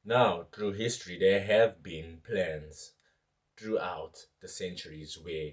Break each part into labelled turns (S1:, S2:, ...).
S1: Now, through history, there have been plans throughout the centuries where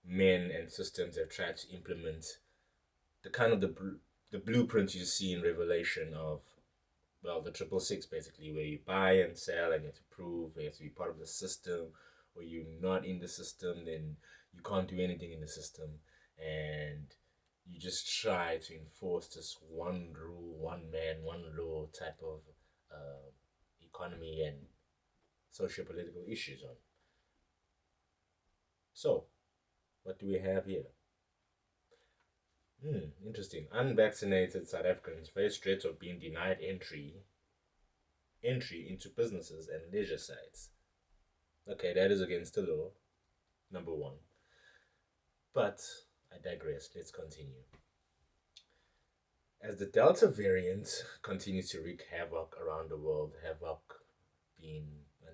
S1: men and systems have tried to implement the kind of the blueprint you see in Revelation of, well, the triple six, basically, where you buy and sell and you have to prove, you have to be part of the system, or you're not in the system, then you can't do anything in the system. And you just try to enforce this one rule, one man, one law type of uh, economy and socio-political issues on. So, what do we have here? Interesting. Unvaccinated South Africans face threats of being denied entry into businesses and leisure sites. Okay, that is against the law, number one. But I digress. Let's continue. As the Delta variant continues to wreak havoc around the world, havoc being a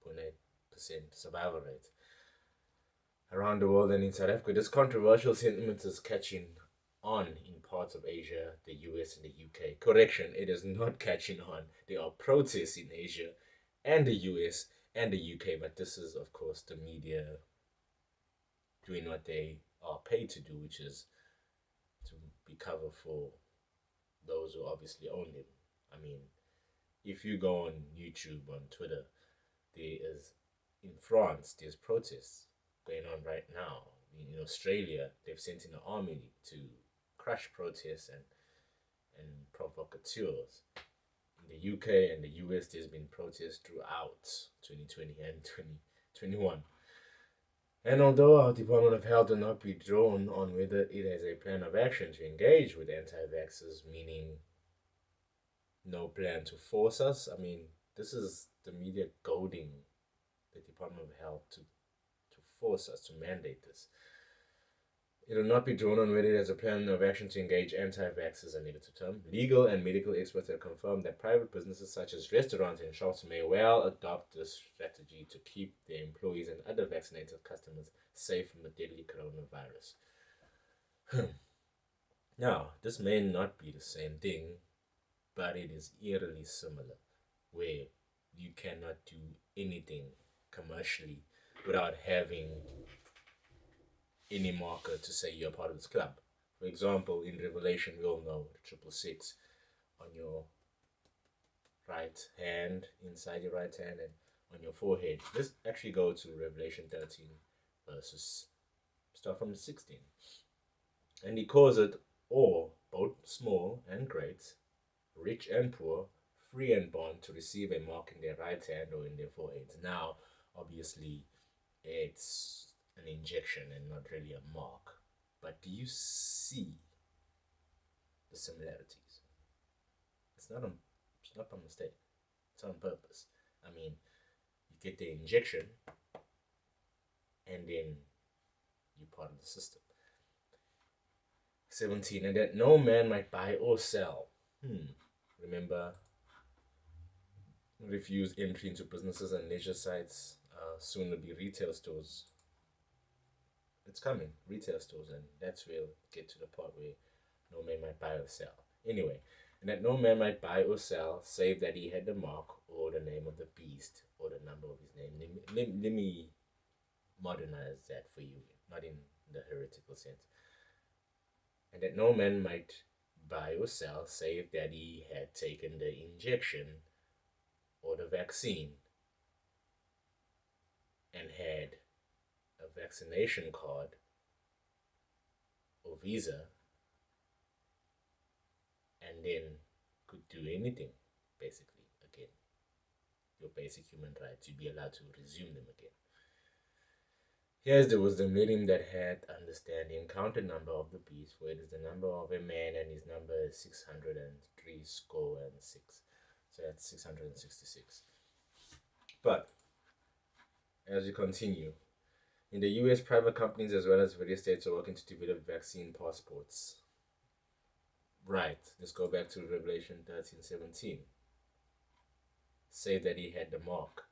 S1: 99.8% survival rate around the world and in South Africa, this controversial sentiment is catching on in parts of Asia, the US, and the UK. Correction, it is not catching on. There are protests in Asia and the US and the UK, but this is, of course, the media doing what they are paid to do, which is to be cover for those who obviously own them. I mean, if you go on YouTube, on Twitter, there is in France, there's protests going on right now. In Australia, they've sent in an army to crush protests and provocateurs. In the UK and the US, there's been protests throughout 2020 and 2021. And although our Department of Health will not be drawn on whether it has a plan of action to engage with anti-vaxxers, meaning no plan to force us, I mean, this is the media goading the Department of Health to force us to mandate this. It will not be drawn on whether it has a plan of action to engage anti-vaxxers, a negative term. Legal and medical experts have confirmed that private businesses such as restaurants and shops may well adopt this strategy to keep their employees and other vaccinated customers safe from the deadly coronavirus. Now, this may not be the same thing, but it is eerily similar, where you cannot do anything commercially without having any marker to say you're part of this club. For example, in Revelation, we all know the triple six on your right hand, inside your right hand, and on your forehead. Let's actually go to Revelation 13, verses start from 16. And he calls it all, both small and great, rich and poor, free and bond, to receive a mark in their right hand or in their foreheads. Now, obviously, it's an injection and not really a mark. But do you see the similarities? It's not by mistake. It's on purpose. I mean, you get the injection and then you're part of the system. 17, and that no man might buy or sell. Remember, refuse entry into businesses and leisure sites. Soon will be retail stores. It's coming, retail stores, and that's where we'll get to the part where no man might buy or sell. Anyway, and that no man might buy or sell, save that he had the mark or the name of the beast or the number of his name. Let me modernize that for you, not in the heretical sense. And that no man might buy or sell, save that he had taken the injection or the vaccine and had a vaccination card or visa, and then could do anything, basically, again. Your basic human rights, you'd be allowed to resume them again. Here's the wisdom, let him that hath understanding count the number of the beast, for it is the number of a man, and his number is 603 score and 6. So that's 666. But as we continue, in the US, private companies as well as various states are working to develop vaccine passports. Right, let's go back to Revelation 13:17. Say that he had the mark.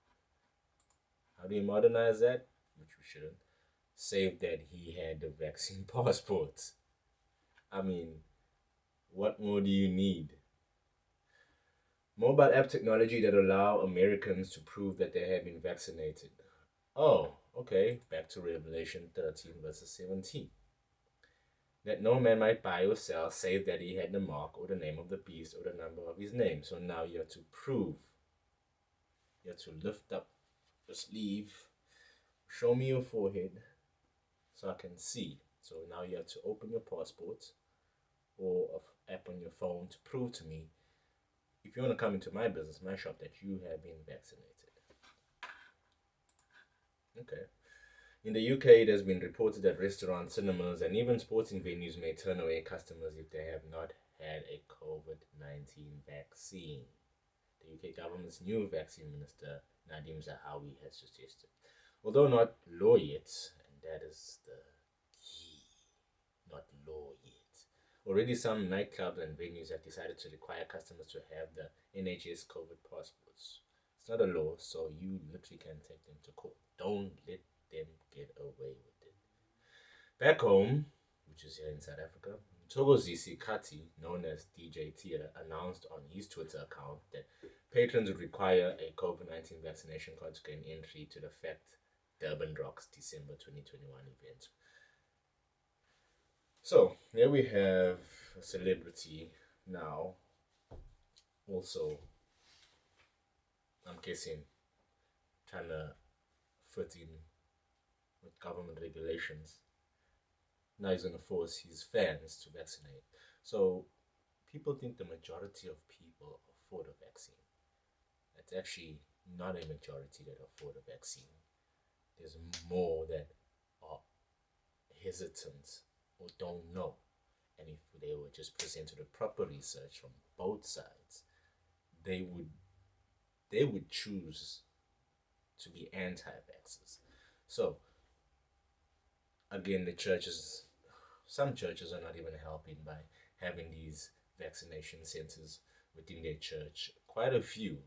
S1: How do you modernize that? Which we shouldn't. Save that he had the vaccine passports. I mean, what more do you need? Mobile app technology that allow Americans to prove that they have been vaccinated. Oh, okay. Back to Revelation 13, verses 17. That no man might buy or sell save that he had the mark or the name of the beast or the number of his name. So now you have to prove. You have to lift up your sleeve, show me your forehead so I can see. So now you have to open your passport or an app on your phone to prove to me, if you want to come into my business, my shop, that you have been vaccinated. Okay. In the UK, it has been reported that restaurants, cinemas, and even sporting venues may turn away customers if they have not had a COVID-19 vaccine. The UK government's new vaccine minister, Nadim Zahawi, has suggested. Although not law yet, and that is the key, not law yet. Already some nightclubs and venues have decided to require customers to have the NHS COVID passports. It's not a law, so you literally can take them to court. Don't let them get away with it. Back home, which is here in South Africa, Thokozisi Kati, known as DJ Tira, announced on his Twitter account that patrons would require a COVID-19 vaccination card to gain entry to the Fact Durban Rocks December 2021 event. So, here we have a celebrity now, also, I'm guessing, trying to fit in with government regulations. Now he's going to force his fans to vaccinate. So, people think the majority of people afford a vaccine. It's actually not a majority that afford a vaccine. There's more that are hesitant or don't know. And if they were just presented with proper research from both sides, they would choose to be anti-vaxxers. So again, some churches are not even helping by having these vaccination centers within their church. Quite a few.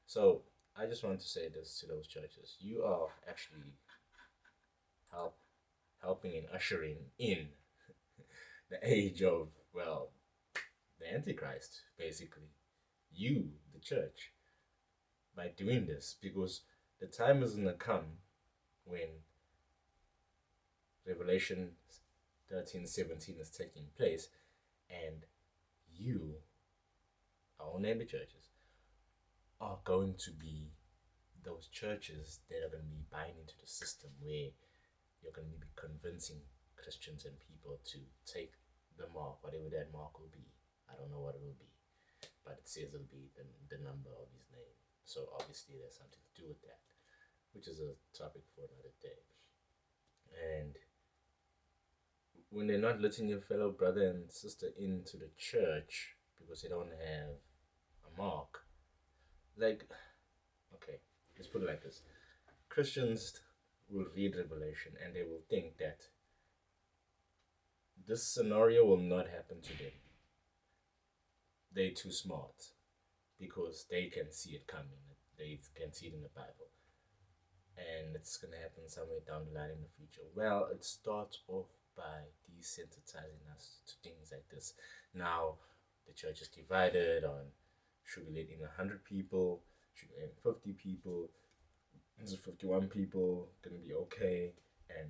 S1: So I just want to say this to those churches: you are actually helping and ushering in the age of, well, the Antichrist, basically. You, the church, by doing this, because the time is going to come when Revelation 13:17 is taking place, and you, our neighbor churches, are going to be those churches that are going to be buying into the system, where you're going to be convincing Christians and people to take the mark, whatever that mark will be. I don't know what it will be, but it says it'll be the number of his name. So obviously there's something to do with that, which is a topic for another day. And when they're not letting your fellow brother and sister into the church because they don't have a mark, like, okay, let's put it like this: Christians will read Revelation and they will think that this scenario will not happen to them. They're too smart because they can see it coming. They can see it in the Bible. And it's going to happen somewhere down the line in the future. Well, it starts off by desensitizing us to things like this. Now, the church is divided on, should we let in 100 people? Should we let in 50 people? Is 51 people going to be okay and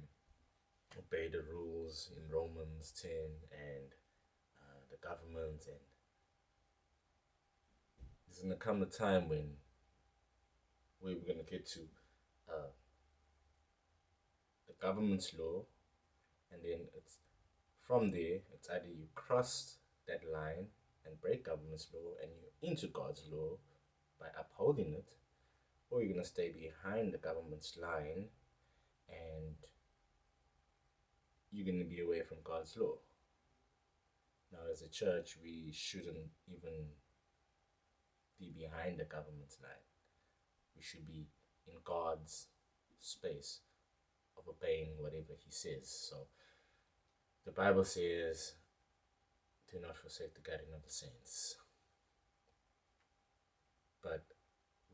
S1: obey the rules in Romans 10 and the government? And there's going to come a time when we're going to get to the government's law, and then it's from there, it's either you cross that line and break government's law and you're into God's law by upholding it, or you're going to stay behind the government's line and you're going to be away from God's law. Now, as a church, we shouldn't even be behind the government's line. We should be in God's space of obeying whatever he says. So the Bible says, do not forsake the gathering of the saints. But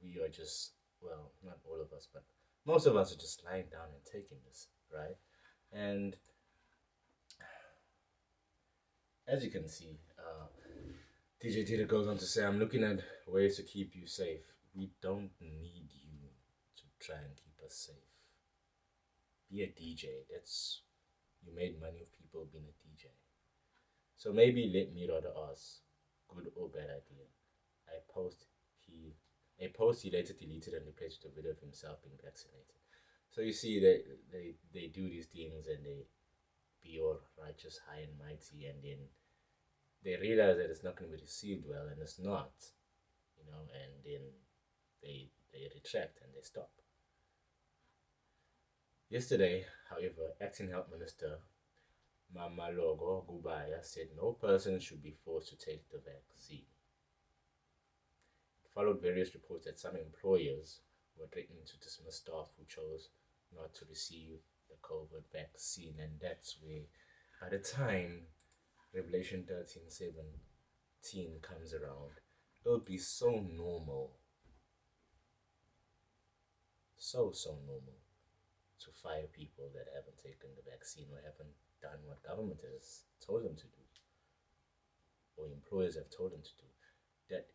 S1: we are just, well, not all of us, but most of us are just lying down and taking this, right? And as you can see, DJ Tita goes on to say, I'm looking at ways to keep you safe. We don't need you to try and keep us safe. Be a DJ. That's you made money of people being a DJ. So maybe let me rather ask, good or bad idea. I post he a post he later deleted and replaced with a video of himself being vaccinated. So you see that they do these things and they be all righteous, high and mighty, and then they realize that it's not going to be received well, and it's not, and then they retract and they stop. Yesterday, however, Acting Health Minister Mamalogo Gubaya said no person should be forced to take the vaccine. It followed various reports that some employers were threatening to dismiss staff who chose not to receive the COVID vaccine, and that's where, by the time Revelation 13:17 comes around, it'll be so normal, so normal to fire people that haven't taken the vaccine or haven't done what government has told them to do or employers have told them to do, that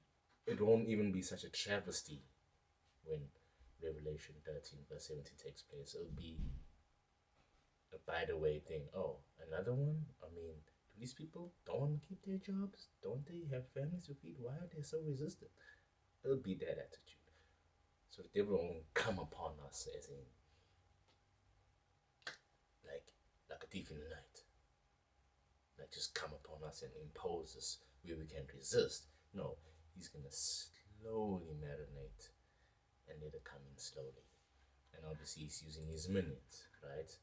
S1: it won't even be such a travesty when Revelation 13 verse 17 takes place. It'll be a by the way thing. Oh, another one? I mean, do these people don't want to keep their jobs? Don't they have families to feed? Why are they so resistant? It'll be that attitude. So the devil won't come upon us as in like a thief in the night. Like just come upon us and impose us where we can resist. No, he's gonna slowly marinate and let it come in slowly. And obviously he's using his minutes, right?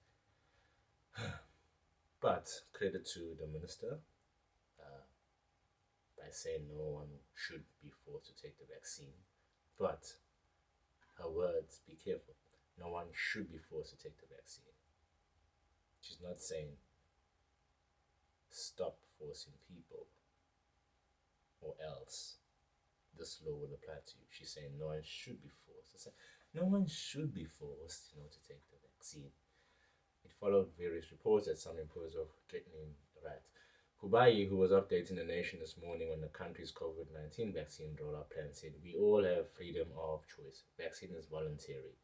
S1: But credit to the minister by saying no one should be forced to take the vaccine. But her words, be careful. No one should be forced to take the vaccine. She's not saying stop forcing people or else this law will apply to you. She's saying no one should be forced. No one should be forced, to take the vaccine. It followed various reports that some employers were threatening the right. Kubai, who was updating the nation this morning on the country's COVID-19 vaccine rollout plan, said, "We all have freedom of choice. Vaccine is voluntary.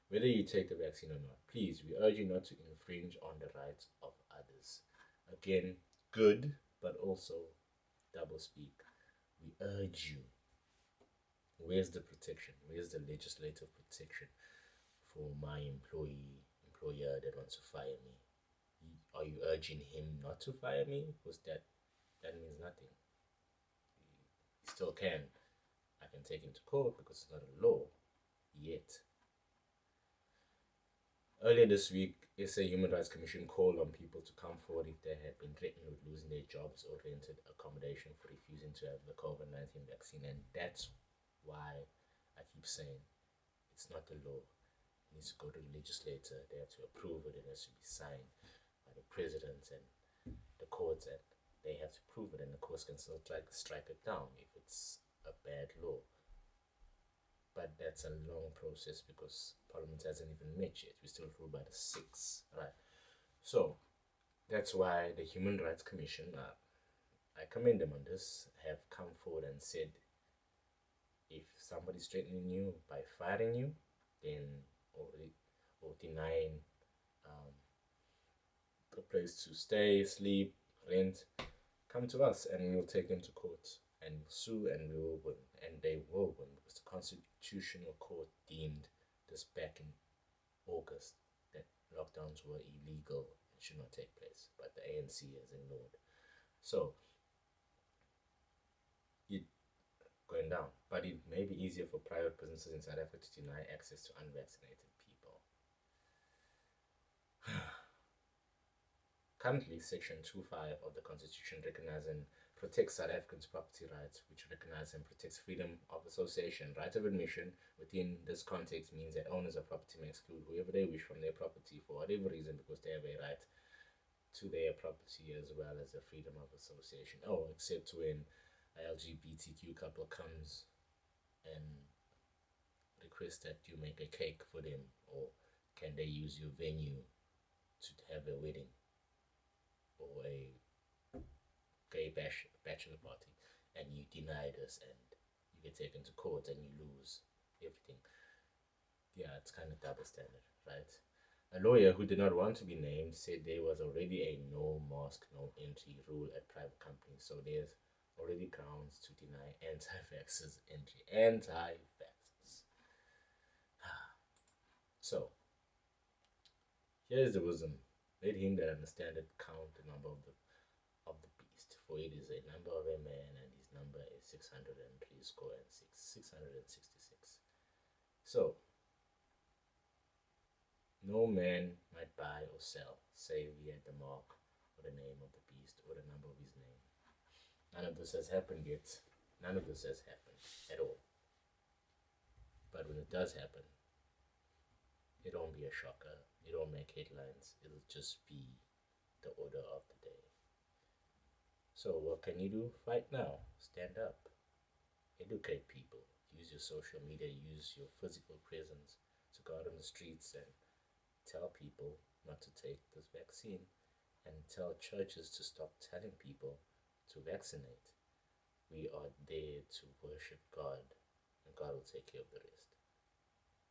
S1: Whether you take the vaccine or not, please, we urge you not to infringe on the rights of others." Again, good, but also double speak. We urge you. Where's the protection? Where's the legislative protection for my employer that wants to fire me? Are you urging him not to fire me? Because that means nothing. He still can. I can take him to court because it's not a law yet. Earlier this week, SA Human Rights Commission called on people to come forward if they had been threatened with losing their jobs or rented accommodation for refusing to have the COVID-19 vaccine. And that's why I keep saying it's not the law. It needs to go to the legislature. They have to approve it. It has to be signed by the president and the courts, and they have to prove it, and the courts can still try to strike it down if it's a bad law. But that's a long process because Parliament hasn't even met yet. We're still ruled by the 6th, right? So that's why the Human Rights Commission, I commend them on this, have come forward and said, if somebody's threatening you by firing you, then or denying a place to stay, sleep, rent, come to us and we'll take them to court and sue, and we will win, and they will win, because the Constitutional Court deemed this back in August that lockdowns were illegal and should not take place, but the ANC has ignored. So it going down, but it may be easier for private businesses in South Africa to deny access to unvaccinated people. Currently, Section 2.5 of the Constitution recognizes and protects South Africans' property rights, which recognizes and protects freedom of association. Right of admission within this context means that owners of property may exclude whoever they wish from their property for whatever reason, because they have a right to their property as well as the freedom of association. Oh, except when an LGBTQ couple comes and requests that you make a cake for them, or can they use your venue to have a wedding or a gay bachelor party. and you deny this, and you get taken to court and you lose everything. Yeah, it's kind of double standard, right? A lawyer who did not want to be named said there was already a no mosque, no entry rule at private companies, so there's already grounds to deny anti-vaxxers entry. Anti-vaxxers. So, here is the wisdom. Let him that understandeth count the number of the beast, for it is a number of a man, and his number is 603 score and 666. So, no man might buy or sell, save he had the mark or the name of the beast or the number of his name. None of this has happened yet. None of this has happened at all. But when it does happen, it won't be a shocker. It won't make headlines. It'll just be the order of the day. So what can you do? Fight now. Stand up. Educate people. Use your social media. Use your physical presence to go out on the streets and tell people not to take this vaccine, and tell churches to stop telling people to vaccinate. We are there to worship God, and God will take care of the rest.